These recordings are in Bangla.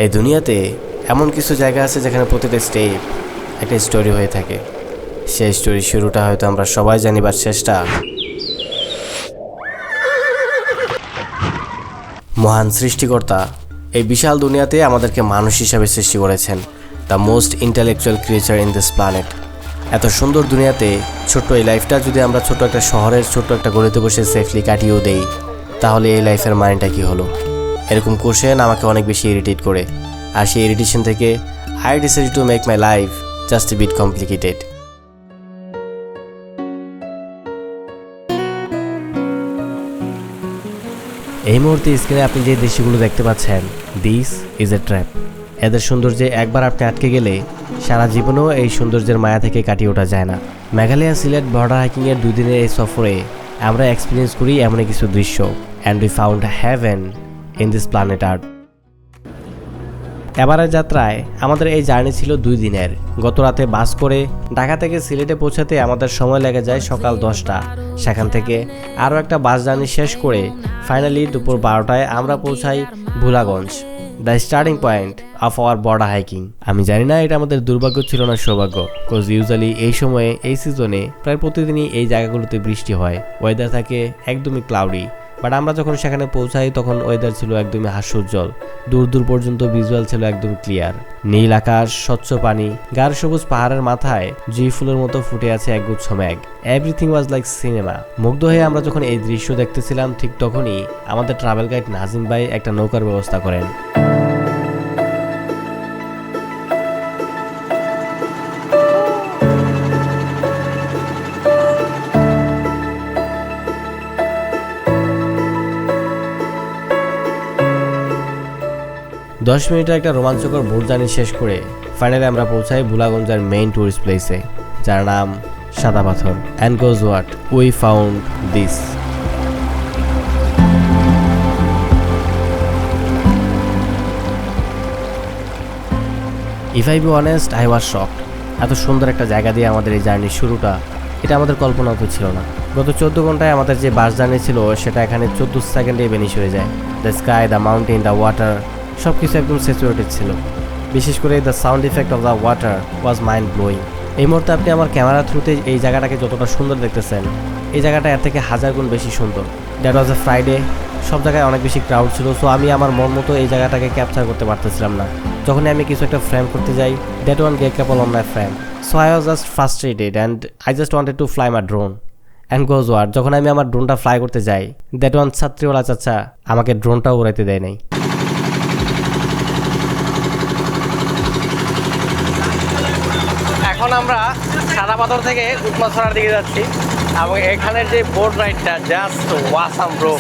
এই দুনিয়াতে এমন কিছু জায়গা আছে যেখানে প্রতিটা স্টেপ একটা স্টোরি হয়ে থাকে। সেই স্টোরির শুরুটা হয়তো আমরা সবাই জানি, বা শেষটা মহান সৃষ্টিকর্তা এই বিশাল দুনিয়াতে আমাদেরকে মানুষ হিসাবে সৃষ্টি করেছেন, the most intellectual creature in this planet. এত সুন্দর দুনিয়াতে ছোট্ট এই লাইফটা যদি আমরা ছোট্ট একটা শহরের ছোট্ট একটা গলিতে বসে সেফলি কাটিয়েও দেই, তাহলে এই লাইফের মানেটা কী হলো? এরকম কোশ্চেন আমাকে অনেক বেশি ইরিটেট করে, আর সেই ইরিটেশন থেকে I decided to make my life just a bit complicated. এই মুহূর্তে স্ক্রিনে আপনি যে দৃশ্যগুলো দেখতে পাচ্ছেন, দিস ইজ এ ট্র্যাপ। এদের সৌন্দর্যে একবার আপনি আটকে গেলে সারা জীবনেও এই সৌন্দর্যের মায়া থেকে কাটিয়ে ওঠা যায় না। মেঘালয় সিলেট বর্ডার হাইকিংয়ের 2 দিনের এই সফরে আমরা এক্সপিরিয়েন্স করি এমনই কিছু দৃশ্য, and we found heaven in this planet earth. এবারের যাত্রায় আমাদের এই জার্নি ছিল 2 দিনের। গত রাতে বাস করে ঢাকা থেকে সিলেটে পৌঁছাতে আমাদের সময় লেগে যায় সকাল 10টা। সেখান থেকে আরও একটা বাস জার্নি শেষ করে ফাইনালি দুপুর 12টায় আমরা পৌঁছাই Bholaganj, the starting point of our border hiking. আমি জানি না এটা আমাদের দুর্ভাগ্য ছিল না সৌভাগ্য, বিকজ ইউজুয়ালি এই সময়ে এই সিজনে প্রায় প্রতিদিনই এই জায়গাগুলোতে বৃষ্টি হয়, ওয়েদার থাকে একদমই ক্লাউডি। বাট আমরা যখন সেখানে পৌঁছাই তখন ওয়েদার ছিল একদমই হাস্যোজ্জ্বল, দূর দূর পর্যন্ত ভিজুয়াল ছিল একদম ক্লিয়ার। নীল আকাশ, স্বচ্ছ পানি, গাঢ় সবুজ পাহাড়ের মাথায় জুঁই ফুলের মতো ফুটে আছে একগুচ্ছ মেঘ। Everything was like cinema. মুগ্ধ হয়ে আমরা যখন এই দৃশ্য দেখতেছিলাম, ঠিক তখনই আমাদের ট্রাভেল গাইড নাজিম ভাই একটা নৌকার ব্যবস্থা করেন। 10 মিনিটের একটা রোমাঞ্চকর বোট জার্নি শেষ করে ফাইনালি আমরা পৌঁছাই ভোলাগঞ্জের মেইন টুরিস্ট প্লেসে, যার নাম সাদা পাথর। And goes what, we found this. If I be honest, I was shocked. এত সুন্দর একটা জায়গা দিয়ে আমাদের এই জার্নির শুরুটা, এটা আমাদের কল্পনাও তো ছিল না। গত 14 ঘন্টায় আমাদের যে বাস জার্নি ছিল সেটা এখানে 14 সেকেন্ডে ভ্যানিশ হয়ে যায়। The sky, the mountain, the water, সব কিছু একদম স্যাচুরেটেড ছিল। বিশেষ করে the sound effect of the water was mind blowing. এই মুহূর্তে আপনি আমার ক্যামেরা থ্রুতে এই জায়গাটাকে যতটা সুন্দর দেখতেছেন, এই জায়গাটা এর থেকে 1000 গুণ বেশি সুন্দর। দ্যাট ওয়াজ এ ফ্রাইডে, সব জায়গায় অনেক বেশি ক্রাউড ছিল, সো আমি আমার মন মতো এই জায়গাটাকে ক্যাপচার করতে পারতেছিলাম না। যখনই আমি কিছু একটা ফ্রেম করতে যাই, that one get couple on my frame, so I was just frustrated and I just wanted to fly my drone. And goes war, যখন আমি আমার ড্রোনটা ফ্লাই করতে যাই, দ্যাট ওয়ান ছাত্রীওয়ালা চাচা আমাকে ড্রোনটাও উড়াইতে দেয় নাই। এখন আমরা সাদা পাথর থেকে উৎমাছড়ার দিকে যাচ্ছি, এবং এখানের যে বোট রাইডটা just awesome bro.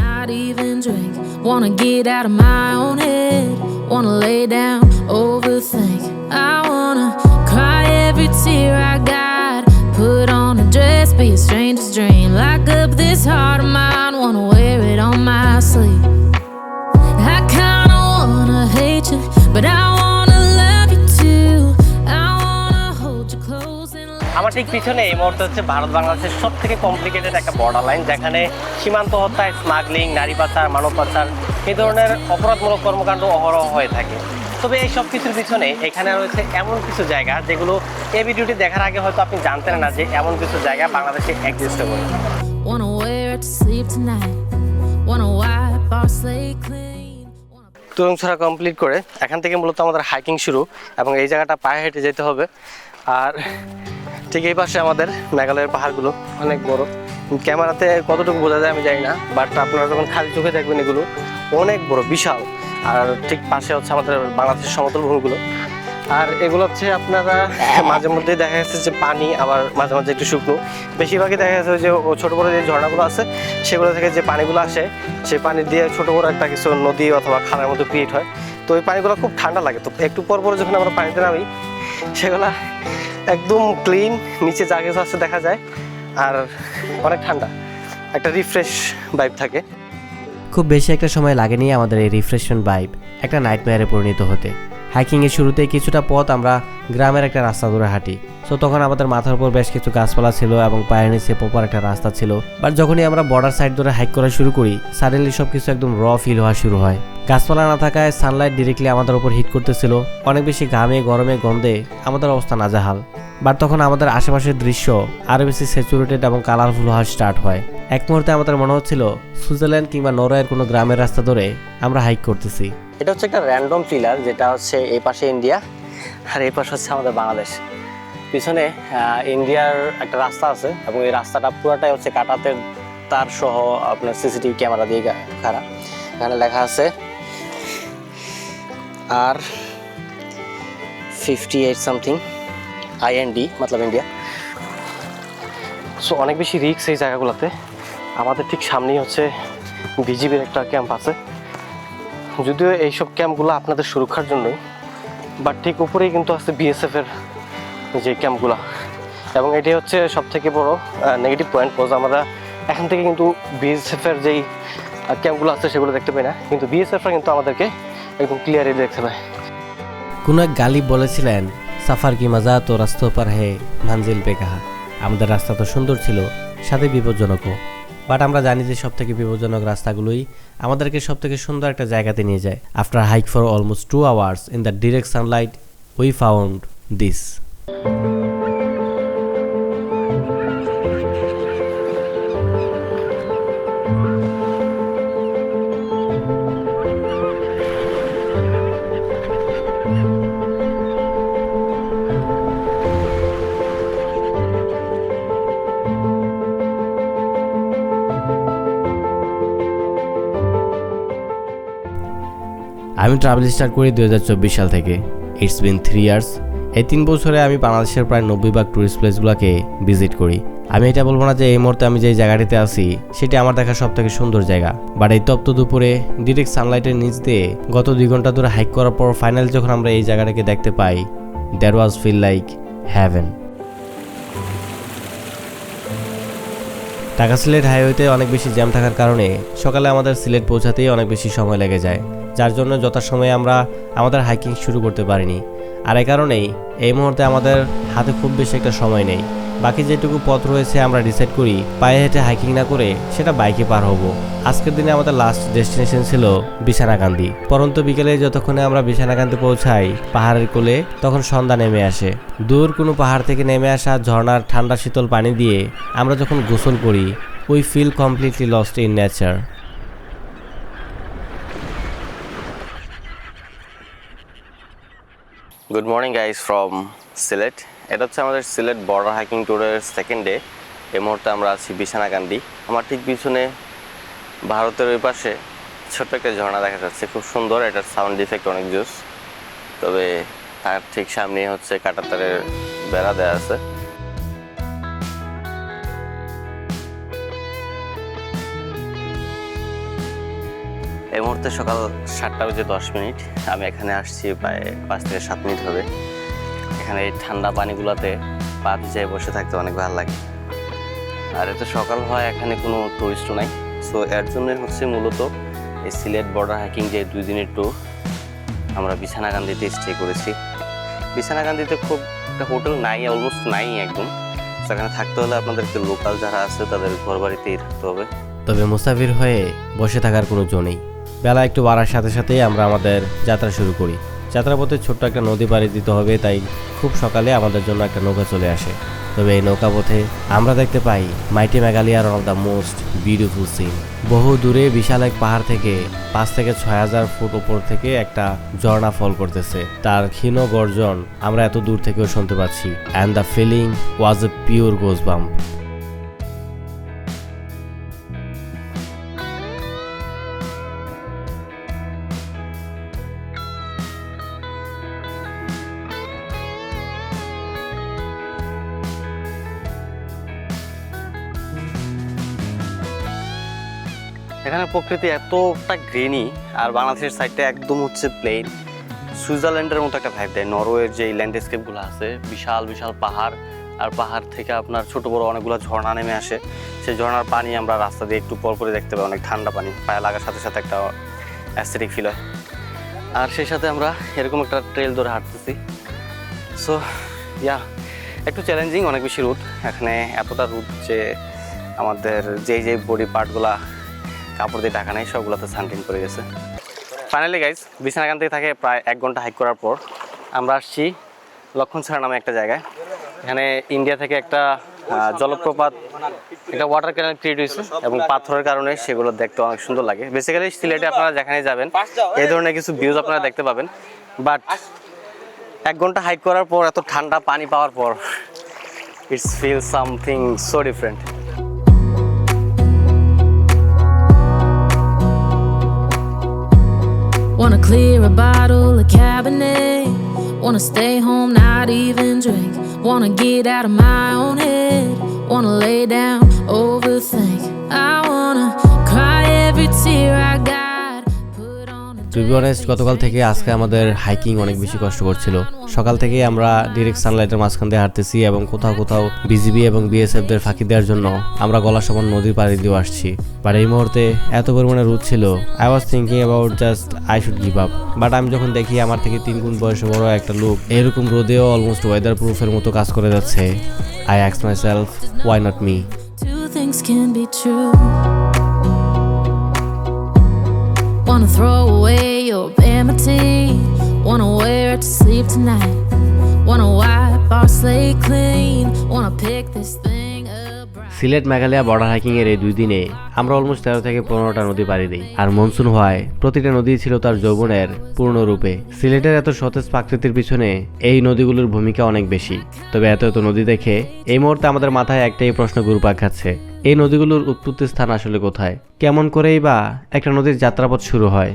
Not even drink, wanna get out of my own head, wanna lay down, overthink. I wanna cry every tear I got, put on a dress, be a stranger's dream, lock up this heart of mine, wanna wear it on my sleeve. I kinda wanna hate you, but I wanna love you too. I wanna hold you close and আমার ঠিক পিছনে এই মুহূর্তে হচ্ছে ভারত বাংলাদেশের সব থেকে কমপ্লিকেটেড একটা বর্ডার লাইন, যেখানে সীমান্ত হত্যায়, স্মাগলিং, নারী পাচার, মানব পাচার, এই ধরনের অপরাধমূলক কর্মকাণ্ড অহরহ হয়ে থাকে। তবে এই সব কিছুর পিছনে এখানে রয়েছে এমন কিছু জায়গা যেগুলো এই ভিডিওটি দেখার আগে হয়তো আপনি জানতেন না যে এমন কিছু জায়গা বাংলাদেশে এক্সিস্ট করে। wanna wear it to sleep tonight, wanna wipe our slate clean. Turangchhara complete করে এখান থেকে মূলত আমাদের হাইকিং শুরু, এবং এই জায়গাটা পায়ে হেঁটে যেতে হবে। আর ঠিক এই পাশে আমাদের মেঘালয়ের পাহাড়গুলো অনেক বড়। ক্যামেরাতে কতটুকু বোঝা যায় আমি জানি না, বাট আপনারা যখন খালি চোখে দেখবেন এগুলো অনেক বড়, বিশাল। আর ঠিক পাশে হচ্ছে আমাদের বাংলাদেশের সমতল ভূমিগুলো। আর এগুলো হচ্ছে আপনারা মাঝে মধ্যে দেখা যাচ্ছে যে পানি, আবার মাঝে মাঝে একটু শুকনো। বেশিরভাগই দেখা যাচ্ছে যে ছোটো বড়ো যে ঝর্ণাগুলো আছে সেগুলো থেকে যে পানিগুলো আসে, সেই পানি দিয়ে ছোটো বড়ো একটা কিছু নদী অথবা খালের মতো ক্রিয়েট হয়। তো ওই পানিগুলো খুব ঠান্ডা লাগে। তো একটু পর পর যখন আমরা পানিতে নামি, সেগুলা একদম ক্লিন, নিচে যা কিছু আছে দেখা যায়, আর অনেক ঠান্ডা, একটা রিফ্রেশ ভাইব থাকে। খুব বেশি একটা সময় লাগেনি আমাদের এই রিফ্রেশমেন্ট ভাইব একটা নাইটমেয়ারে পরিণত হতে। হাইকিংয়ের শুরুতে কিছুটা পথ আমরা গ্রামের একটা রাস্তা ধরে হাঁটি। সো তখন আমাদের মাথার উপর বেশ কিছু গাছপালা ছিল এবং পায়ের নিচে প্রপার একটা রাস্তা ছিল। বাট যখনই আমরা বর্ডার সাইড ধরে হাইক করা শুরু করি, সাডেনলি সবকিছু একদম র ফিল হওয়া শুরু হয়। গাছপালা না থাকায় সানলাইট ডিরেক্টলি আমাদের উপর হিট করতেছিল। অনেক বেশি ঘামে, গরমে, গন্ধে আমাদের অবস্থা নাজেহাল। বাট তখন আমাদের আশেপাশের দৃশ্য আরও বেশি স্যাচুরেটেড এবং কালারফুল হওয়া স্টার্ট হয়। এক মুহূর্তে আমাদের মনে হচ্ছিল সুইজারল্যান্ড কিংবা নরওয়ের কোনো গ্রামের রাস্তা ধরে আমরা হাইক করতেছি। এটা হচ্ছে একটা র্যান্ডম পিলার, যেটা হচ্ছে এই পাশে ইন্ডিয়া আর এই পাশে হচ্ছে আমাদের বাংলাদেশ। পিছনে ইন্ডিয়ার একটা রাস্তা আছে এবং এই রাস্তাটা পুরোটাই হচ্ছে কাঁটাতে তার সহ আপনার সিসিটিভি ক্যামেরা দিয়ে খাড়া। এখানে লেখা আছে আর 58 সামথিং IND মতলব ইন্ডিয়া। সো অনেক বেশি রিস্ক এই জায়গাগুলোতে। আমাদের ঠিক সামনেই হচ্ছে বিজিবির একটা ক্যাম্প আছে, যদিও এইসব ক্যাম্পগুলো আপনাদের সুরক্ষার জন্যই, বাট ঠিক উপরেই কিন্তু আছে BSF এর যে ক্যাম্পগুলো। এবং এটি হচ্ছে সব থেকে বড় নেগেটিভ পয়েন্ট, কোজ আমরা এখান থেকে কিন্তু BSF এর যেই ক্যাম্পগুলো আছে সেগুলো দেখতে পাই না, কিন্তু BSFরা কিন্তু আমাদেরকে একদম ক্লিয়ারলি দেখতে পায়। কোনো এক গালিব বলেছিলেন, সাফার কি মজা তো রাস্তা পার হে মঞ্জিল পে কাহা। আমাদের রাস্তা তো সুন্দর ছিল, সাথে বিপজ্জনকও। বাট আমরা জানি যে সব থেকে বিপজ্জনক রাস্তাগুলোই আমাদেরকে সব থেকে সুন্দর একটা জায়গাতে নিয়ে যায়। After hike for almost 2 hours in the direct Sunlight we found this. আমি ট্রাভেল স্টার্ট করি 2024 সাল থেকে। It's been 3 years। এই 3 বছরে আমি বাংলাদেশের প্রায় 90% টুরিস্ট প্লেসগুলোকে ভিজিট করি। আমি এটা বলবো না যে এই মুহূর্তে আমি যেই জায়গাটিতে আছি সেটি আমার দেখা সব থেকে সুন্দর জায়গা, বাট এই তপ্ত দুপুরে ডিরেক্ট সানলাইটের নিচ দিয়ে গত 2 ঘন্টা ধরে হাইক করার পর ফাইনাল যখন আমরা এই জায়গাটাকে দেখতে পাই, that was feel like heaven. Dhaka Sylhet হাইওয়েতে অনেক বেশি জ্যাম থাকার কারণে সকালে আমাদের সিলেট পৌঁছাতেই অনেক বেশি সময় লেগে যায়, যার জন্য যথাসময়ে আমরা আমাদের হাইকিং শুরু করতে পারিনি। আর এই কারণেই এই মুহূর্তে আমাদের হাতে খুব বেশি একটা সময় নেই। বাকি যেটুকু পথ রয়েছে আমরা ডিসাইড করি পায়ে হেঁটে হাইকিং না করে সেটা বাইকে পার হব। আজকের দিনে আমাদের লাস্ট ডেস্টিনেশন ছিল বিছানাকান্দি। পরন্তু বিকেলে যতক্ষণে আমরা বিছানাকান্দি পৌঁছাই পাহাড়ের কোলে, তখন সন্ধ্যা নেমে আসে। দূর কোনো পাহাড় থেকে নেমে আসা ঝর্ণার ঠান্ডা শীতল পানি দিয়ে আমরা যখন গোসল করি, we feel completely lost in nature. Good morning guys from Sylhet. এটা হচ্ছে আমাদের সিলেট বর্ডার হাইকিং ট্যুরের সেকেন্ড ডে। এই মুহূর্তে আমরা আছি বিছানাকান্দি। আমার ঠিক পিছনে ভারতের ওই পাশে ছোট্ট একটা ঝর্ণা দেখা যাচ্ছে, খুব সুন্দর। এটার সাউন্ড ইফেক্ট অনেক জোস। তবে তার ঠিক সামনে হচ্ছে কাঁটাতারের বেড়া দেওয়া আছে। এই মুহূর্তে সকাল 7:10। আমি এখানে আসছি প্রায় 5 থেকে 7 মিনিট হবে। এখানে এই ঠান্ডা পানিগুলোতে পা ভিজায় বসে থাকতে অনেক ভালো লাগে। আর এত সকাল হয়, এখানে কোনো টুরিস্টও নাই। সো এর জন্যই হচ্ছে মূলত এই সিলেট বর্ডার হাইকিং যে 2 দিনের ট্যুর আমরা বিছানাকান্দিতে স্টে করেছি। বিছানাকান্দিতে খুব একটা হোটেল নাই, অলমোস্ট নাই একদম। সেখানে থাকতে হলে আপনাদেরকে লোকাল যারা আছে তাদের ঘর বাড়িতেই থাকতে হবে। তবে মুসাফির হয়ে বসে থাকার কোনো জো নেই। বেলা একটু বাড়ার সাথে সাথেই আমরা আমাদের যাত্রা শুরু করি। যাত্রাপথে ছোট্ট একটা নদী পাড়ি দিতে হবে, তাই খুব সকালে আমাদের জন্য একটা নৌকা চলে আসে। তবে এই নৌকা পথে আমরা দেখতে পাই মাইটি মেঘালয়ার one of the most beautiful scene. বহু দূরে বিশাল এক পাহাড় থেকে 5 থেকে 6,000 ফুট উপর থেকে একটা ঝর্ণা ফল করতেছে। তার ক্ষীণ গর্জন আমরা এত দূর থেকেও শুনতে পাচ্ছি। And the feeling was a pure goosebump. এখানে প্রকৃতি এতটা গ্রিনি, আর বাংলাদেশের সাইডটা একদম হচ্ছে প্লেন। সুইজারল্যান্ডের মতো একটা ভাইব দেয়। নরওয়ের যে ল্যান্ডস্কেপগুলো আছে, বিশাল বিশাল পাহাড়, আর পাহাড় থেকে আপনার ছোট বড় অনেকগুলো ঝর্ণা নেমে আসে। সেই ঝর্ণার পানি আমরা রাস্তা দিয়ে একটু পর পরে দেখতে পাই, অনেক ঠান্ডা পানি। পায়ে লাগার সাথে সাথে একটা অ্যাস্থেটিক ফিল হয়। আর সেই সাথে আমরা এরকম একটা ট্রেল ধরে হাঁটতেছি। সো একটু চ্যালেঞ্জিং, অনেক বেশি রুট এখানে, এতটা রুট যে আমাদের যেই বডি পার্টগুলা কাপড় দিয়ে ঢাকা নেই সবগুলোতে সানটেন করে গেছে। ফাইনালি গাইজ, বিছানাকান থেকে থাকে প্রায় 1 ঘন্টা হাইক করার পর আমরা আসছি লক্ষণছড়া নামে একটা জায়গায়। এখানে ইন্ডিয়া থেকে একটা জলপ্রপাত, একটা ওয়াটার ক্যানেল ক্রিয়েট হয়েছে এবং পাথরের কারণে সেগুলো দেখতে অনেক সুন্দর লাগে। বেসিক্যালি সিলেটে আপনারা যেখানে যাবেন এই ধরনের কিছু ভিউজ আপনারা দেখতে পাবেন, বাট 1 ঘন্টা হাইক করার পর এত ঠান্ডা পানি পাওয়ার পর it's feel something so different. Wanna clear a bottle of Cabernet. Wanna stay home, not even drink. Wanna get out of my own head. Wanna lay down, overthink. I wanna cry every tear I got. Put on a to be honest, গতকাল থেকে আজকে আমাদের হাইকিং অনেক বেশি কষ্ট করছিল। সকাল থেকে আমরা ডিরেক্ট সানলাইটের মাঝখান দিয়ে হাঁটতেছি এবং কোথাও কোথাও বিজিবি এবং বিএসএফদের ফাঁকি দেওয়ার জন্য আমরা গলা সমান নদীর পাড়ি দিয়ে আসছি। বাট এই মুহূর্তে এত পরিমাণে রোদ ছিল, I was thinking about just I should give up. But আমি যখন দেখি আমার থেকে 3 গুণ বয়সে বড় একটা লোক এরকম রোদেও অলমোস্ট ওয়েদার প্রুফের মতো কাজ করে যাচ্ছে, I ask myself, why not me? two things can be true. Wanna throw away your vanity. Wanna wear it to sleep tonight. Wanna wipe our slate clean. Wanna pick this thing up right. Sylhet Meghalaya border hiking এর এই 2 দিনে আমরা অলমোস্ট 13 থেকে 15টা নদী পাড়ি দিই। আর মনসুন হওয়ায় প্রতিটা নদী ছিল তার যৌবনের পূর্ণ রূপে। সিলেটের এত সতেজ প্রাকৃতির পিছনে এই নদীগুলোর ভূমিকা অনেক বেশি। তবে এত নদী দেখে এই মুহূর্তে আমাদের মাথায় একটাই প্রশ্ন ঘুরপাক খাচ্ছে, এই নদীগুলোর উৎপত্তি স্থান আসলে কোথায়? কেমন করেই বা একটা নদীর যাত্রাপথ শুরু হয়?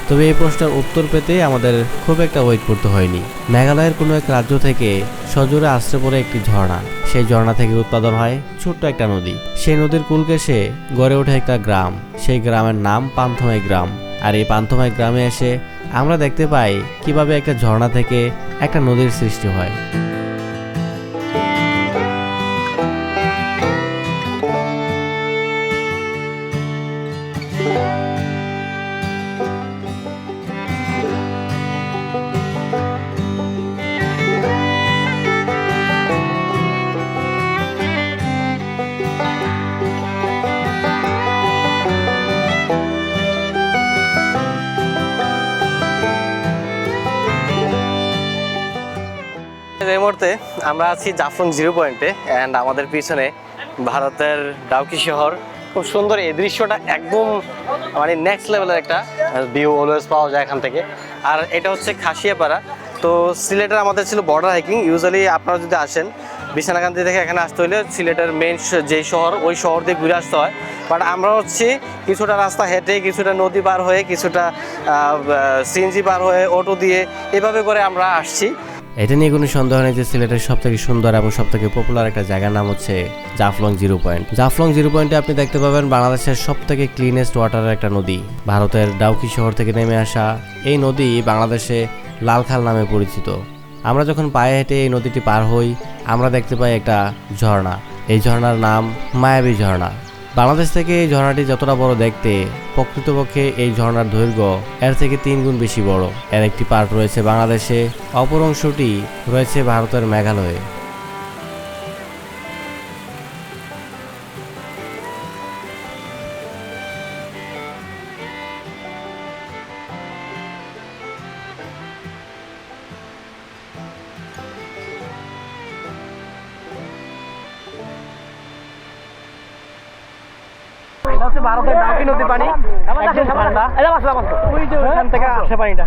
তবে এই প্রশ্নের উত্তর পেতে আমাদের খুব একটা ওয়েট করতে হয়নি। মেঘালয়ের কোনো এক রাজ্য থেকে সজোরে আশ্রে পড়ে একটি ঝর্ণা, সেই ঝর্ণা থেকে উৎপাদন হয় ছোট্ট একটা নদী। সেই নদীর কূল ঘেঁষে গড়ে ওঠে একটা গ্রাম, সেই গ্রামের নাম পান্থমাই গ্রাম। আর এই পান্থমাই গ্রামে এসে আমরা দেখতে পাই কিভাবে একটা ঝর্ণা থেকে একটা নদীর সৃষ্টি হয়। এই মুহূর্তে আমরা আছি জাফলং 0 পয়েন্টে অ্যান্ড আমাদের পিছনে ভারতের ডাউকি শহর। খুব সুন্দর এই দৃশ্যটা, একদম মানে নেক্সট লেভেলের একটা ভিউ অলওয়েজ পাওয়া যায় এখান থেকে। আর এটা হচ্ছে খাসিয়াপাড়া। তো সিলেটের আমাদের ছিল বর্ডার হাইকিং। ইউজুয়ালি আপনারা যদি আসেন বিছানাকান্দি থেকে এখানে আসতে হলে সিলেটের মেইন যেই শহর ওই শহর দিয়ে ঘুরে আসতে হয়। বাট আমরা হচ্ছে কিছুটা রাস্তা হেঁটে, কিছুটা নদী পার হয়ে, কিছুটা সিএনজি পার হয়ে, অটো দিয়ে এভাবে করে আমরা আসছি। এটা নিয়ে কোনো সন্দেহ নেই যে সিলেটের সবথেকে সুন্দর এবং সবথেকে পপুলার একটা জায়গার নাম হচ্ছে জাফলং 0 পয়েন্ট। জাফলং 0 পয়েন্টে আপনি দেখতে পাবেন বাংলাদেশের সবথেকে ক্লিনেস্ট ওয়াটারের একটা নদী। ভারতের ডাউকি শহর থেকে নেমে আসা এই নদী বাংলাদেশে লালখাল নামে পরিচিত। আমরা যখন পায়ে হেঁটে এই নদীটি পার হই আমরা দেখতে পাই একটা ঝর্ণা। এই ঝর্ণার নাম মায়াবী ঝর্ণা। বাংলাদেশ থেকে এই ঝর্ণাটি যতটা বড় দেখতে, প্রকৃতপক্ষে এই ঝর্ণার দৈর্ঘ্য এর থেকে 3 গুণ বেশি বড়। এর একটি পার্ট রয়েছে বাংলাদেশে, অপর অংশটি রয়েছে ভারতের মেঘালয়ে। এটা হচ্ছে ভারতের ডাউকি নদী পানি, একদম ঠান্ডা। ওই যে ওখান থেকে আসে পানিটা।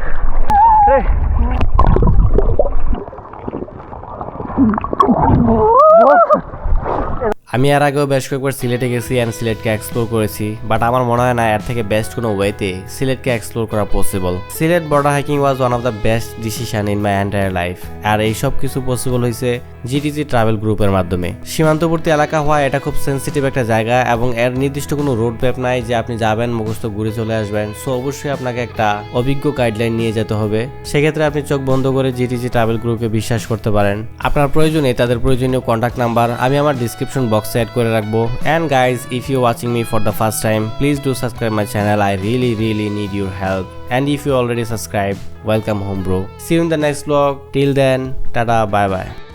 আমি এর আগেও বেশ কয়েকবার সিলেটে গেছি অ্যান্ড সিলেটকে এক্সপ্লোর করেছি, বাট আমার মনে হয় না এর থেকে বেস্ট কোনো ওয়েতে সিলেটকে এক্সপ্লোর করা possible. Sylhet border hiking was one of the best decision in my entire life. আর এই সব কিছু পসিবল হয়েছে জিটিজি ট্রাভেল গ্রুপের মাধ্যমে। সীমান্তবর্তী এলাকা হওয়া এটা খুব সেন্সিটিভ একটা জায়গা এবং এর নির্দিষ্ট কোনো রোড ম্যাপ নাই যে আপনি যাবেন মুখস্থ ঘুরে চলে আসবেন। সো অবশ্যই আপনাকে একটা অভিজ্ঞ গাইডলাইন নিয়ে যেতে হবে। সেক্ষেত্রে আপনি চোখ বন্ধ করে জিটিজি ট্রাভেল গ্রুপকে বিশ্বাস করতে পারেন। আপনার প্রয়োজনে তাদের প্রয়োজনীয় কন্ট্যাক্ট নাম্বার আমি আমার ডিসক্রিপশন বক্সে অ্যাড করে রাখবো। And guys, if you watching me for the first time, please do subscribe my channel. I really need your help. And if you already subscribed, welcome home bro. See you in the next vlog. Till then, tada, bye bye.